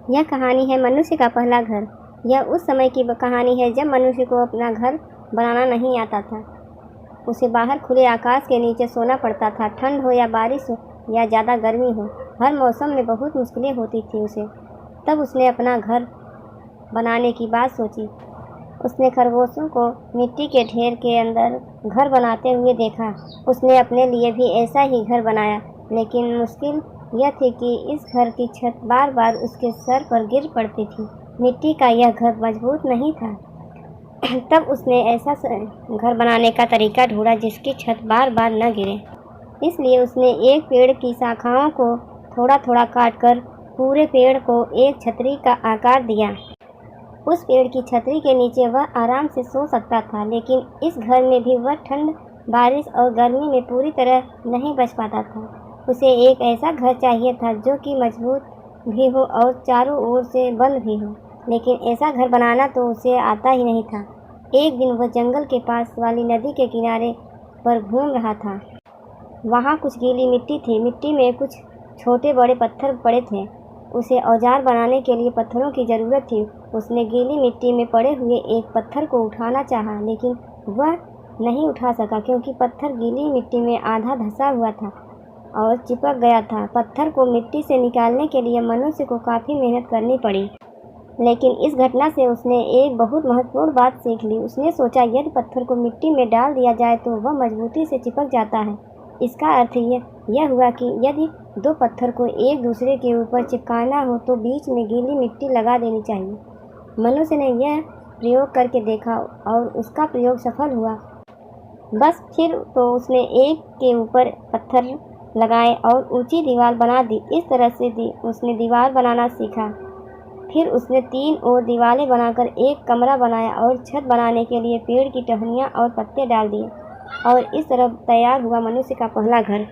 यह कहानी है मनुष्य का पहला घर। यह उस समय की कहानी है जब मनुष्य को अपना घर बनाना नहीं आता था। उसे बाहर खुले आकाश के नीचे सोना पड़ता था, ठंड हो या बारिश हो या ज़्यादा गर्मी हो, हर मौसम में बहुत मुश्किलें होती थी उसे। तब उसने अपना घर बनाने की बात सोची। उसने खरगोशों को मिट्टी के ढेर के अंदर घर बनाते हुए देखा। उसने अपने लिए भी ऐसा ही घर बनाया, लेकिन मुश्किल यह थी कि इस घर की छत बार बार उसके सर पर गिर पड़ती थी। मिट्टी का यह घर मजबूत नहीं था। तब उसने ऐसा घर बनाने का तरीका ढूंढा जिसकी छत बार बार न गिरे। इसलिए उसने एक पेड़ की शाखाओं को थोड़ा थोड़ा काटकर पूरे पेड़ को एक छतरी का आकार दिया। उस पेड़ की छतरी के नीचे वह आराम से सो सकता था, लेकिन इस घर में भी वह ठंड, बारिश और गर्मी में पूरी तरह नहीं बच पाता था। उसे एक ऐसा घर चाहिए था जो कि मजबूत भी हो और चारों ओर से बंद भी हो, लेकिन ऐसा घर बनाना तो उसे आता ही नहीं था। एक दिन वह जंगल के पास वाली नदी के किनारे पर घूम रहा था। वहाँ कुछ गीली मिट्टी थी। मिट्टी में कुछ छोटे बड़े पत्थर पड़े थे। उसे औजार बनाने के लिए पत्थरों की ज़रूरत थी। उसने गीली मिट्टी में पड़े हुए एक पत्थर को उठाना चाहा, लेकिन वह नहीं उठा सका क्योंकि पत्थर गीली मिट्टी में आधा धंसा हुआ था और चिपक गया था। पत्थर को मिट्टी से निकालने के लिए मनुष्य को काफ़ी मेहनत करनी पड़ी, लेकिन इस घटना से उसने एक बहुत महत्वपूर्ण बात सीख ली। उसने सोचा, यदि पत्थर को मिट्टी में डाल दिया जाए तो वह मजबूती से चिपक जाता है। इसका अर्थ यह हुआ कि यदि दो पत्थर को एक दूसरे के ऊपर चिपकाना हो तो बीच में गीली मिट्टी लगा देनी चाहिए। मनुष्य ने यह प्रयोग करके देखा और उसका प्रयोग सफल हुआ। बस फिर तो उसने एक के ऊपर पत्थर लगाए और ऊंची दीवार बना दी। इस तरह से उसने दीवार बनाना सीखा। फिर उसने 3 और दीवारें बनाकर एक कमरा बनाया और छत बनाने के लिए पेड़ की टहनियाँ और पत्ते डाल दिए, और इस तरह तैयार हुआ मनुष्य का पहला घर।